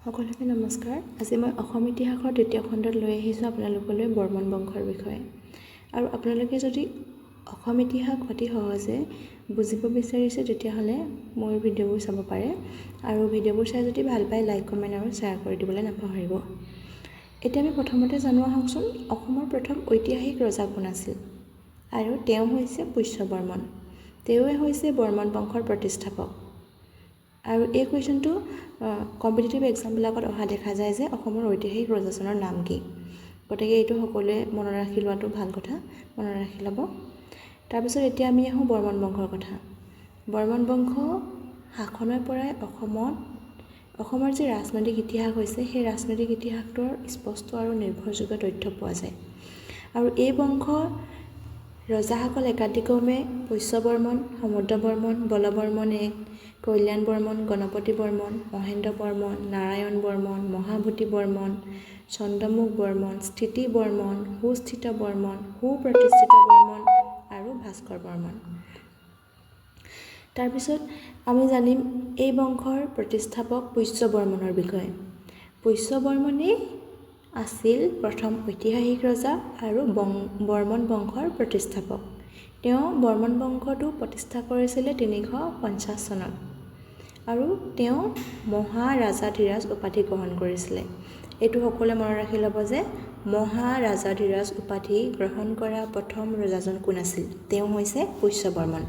সকলোকে নমস্কাৰ। আজি মই অসম ইতিহাসৰ তৃতীয় খণ্ডত লৈ আহিছোঁ আপোনালোকলৈ বৰ্মন বংশৰ বিষয়ে। আৰু আপোনালোকে যদি অসম ইতিহাস অতি সহজে বুজিব বিচাৰিছে তেতিয়াহ'লে মোৰ ভিডিঅ'বোৰ চাব পাৰে। আৰু ভিডিঅ'বোৰ চাই যদি ভাল পায় লাইক কমেণ্ট আৰু শ্বেয়াৰ কৰি দিবলৈ নাপাহৰিব। এতিয়া আমি প্ৰথমতে জানো আহকচোন অসমৰ প্ৰথম ঐতিহাসিক ৰজা কোন আছিল। আৰু তেওঁ হৈছে পুষ্য বৰ্মন। তেওঁৱে হৈছে বৰ্মন বংশৰ প্ৰতিষ্ঠাপক। আৰু এই কুৱেশ্যনটো কম্পিটিটিভ এক্সামবিলাকত অহা দেখা যায় যে অসমৰ ঐতিহাসিক ৰজাজনৰ নাম কি। গতিকে এইটো সকলোৱে মনত ৰাখি লোৱাটো ভাল কথা, মনত ৰাখি ল'ব। তাৰপিছত এতিয়া আমি আহোঁ বৰ্মন বংশৰ কথা। বৰ্মন বংশ শাসনৰ পৰাই অসমৰ যি ৰাজনৈতিক ইতিহাস হৈছে সেই ৰাজনৈতিক ইতিহাসটোৰ স্পষ্ট আৰু নিৰ্ভৰযোগ্য তথ্য পোৱা যায়। আৰু এই বংশৰ ৰজাসকল একাদিক্ৰমে পুষ্য বৰ্মন, সমুদ্ৰ বৰ্মন, বলবৰ্মন এক, কল্যাণ বৰ্মন, গণপতি বৰ্মন, মহেন্দ্ৰ বৰ্মন, নাৰায়ণ বৰ্মন, মহাভূতি বৰ্মন, চন্দ্ৰমুখ বৰ্মন, স্থিতি বৰ্মন, সুস্থিত বৰ্মন, সুপ্ৰতিষ্ঠিত বৰ্মন আৰু ভাস্কৰ বৰ্মন। তাৰপিছত আমি জানিম এই বংশৰ প্ৰতিষ্ঠাপক পুষ্য বৰ্মনৰ বিষয়ে। পুষ্য বৰ্মনেই আছিল প্ৰথম ঐতিহাসিক ৰজা আৰু বৰ্মন বংশৰ প্ৰতিষ্ঠাপক। তেওঁ বৰ্মন বংশটো প্ৰতিষ্ঠা কৰিছিলে 350 চনত। আৰু তেওঁ মহাৰাজাধিৰাজ উপাধি গ্ৰহণ কৰিছিলে। এইটো সকলোৱে মনত ৰাখি ল'ব যে মহাৰাজাধিৰাজ উপাধি গ্ৰহণ কৰা প্ৰথম ৰজাজন কোন আছিল। তেওঁ হৈছে পুষ্য বৰ্মন।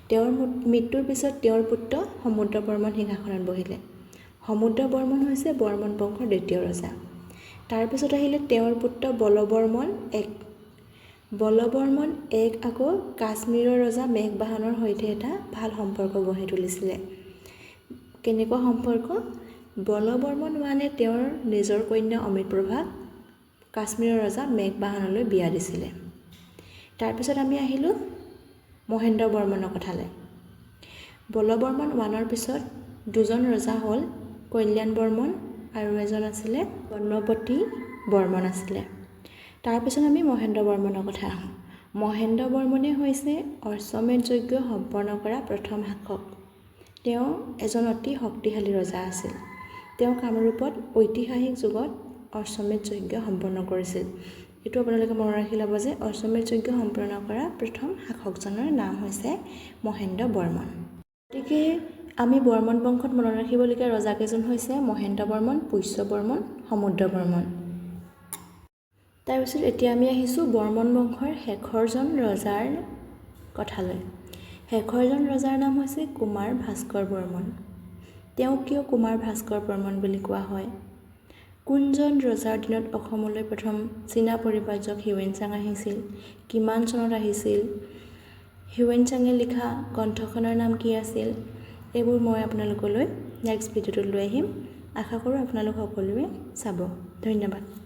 তেওঁৰ মৃত্যুৰ পিছত তেওঁৰ পুত্ৰ সমুদ্ৰ বৰ্মন সিংহাসনত বহিলে। সমুদ্ৰ বৰ্মন হৈছে বৰ্মন বংশৰ দ্বিতীয় ৰজা। তাৰপিছত আহিলে তেওঁৰ পুত্ৰ বলবৰ্মন এক। বলবৰ্মন এক আকৌ কাশ্মীৰৰ ৰজা মেঘবাহনৰ সৈতে এটা ভাল সম্পৰ্ক গঢ়ি তুলিছিলে। কেনেকুৱা সম্পৰ্ক? বলবৰ্মন ওৱানে তেওঁৰ নিজৰ কন্যা অমৃতপ্ৰভাক কাশ্মীৰৰ ৰজা মেঘবাহনলৈ বিয়া দিছিলে। তাৰপিছত আমি আহিলোঁ মহেন্দ্ৰ বৰ্মনৰ কথালৈ। বলবৰ্মন ওৱানৰ পিছত দুজন ৰজা হ'ল কল্যাণ বৰ্মন আৰু এজন আছিলে গণপতি বৰ্মন আছিলে। তাৰপিছত আমি মহেন্দ্ৰ বৰ্মনৰ কথা আহোঁ। মহেন্দ্ৰ বৰ্মনে হৈছে অশ্বমেধ যজ্ঞ সম্পন্ন কৰা প্ৰথম শাসক। তেওঁ এজন অতি শক্তিশালী ৰজা আছিল। তেওঁ কামৰূপত ঐতিহাসিক যুগত অশ্বমেধ যজ্ঞ সম্পন্ন কৰিছিল। এইটো আপোনালোকে মনত ৰাখি ল'ব যে অশ্বমেধ যজ্ঞ সম্পন্ন কৰা প্ৰথম শাসকজনৰ নাম হৈছে মহেন্দ্ৰ বৰ্মন। গতিকে আমি বৰ্মন বংশত মনত ৰাখিবলগীয়া ৰজাকেইজন হৈছে মহেন্দ্ৰ বৰ্মন, পুষ্য বৰ্মন, সমুদ্ৰ বৰ্মন। তাৰপিছত এতিয়া আমি আহিছোঁ বৰ্মন বংশৰ শেষৰজন ৰজাৰ কথালৈ। শেষৰজন ৰজাৰ নাম হৈছে কুমাৰ ভাস্কৰ বৰ্মন। তেওঁক কিয় কুমাৰ ভাস্কৰ বৰ্মন বুলি কোৱা হয়? কোনজন ৰজাৰ দিনত অসমলৈ প্ৰথম চীনা পৰিব্ৰাজক হিউৱেন চাং আহিছিল? কিমান চনত আহিছিল? হিউৱেন চাঙে লিখা গ্ৰন্থখনৰ নাম কি আছিল? এইবোৰ মই আপোনালোকলৈ নেক্সট ভিডিঅ'টোত লৈ আহিম। আশা কৰোঁ আপোনালোক সকলোৱে চাব। ধন্যবাদ।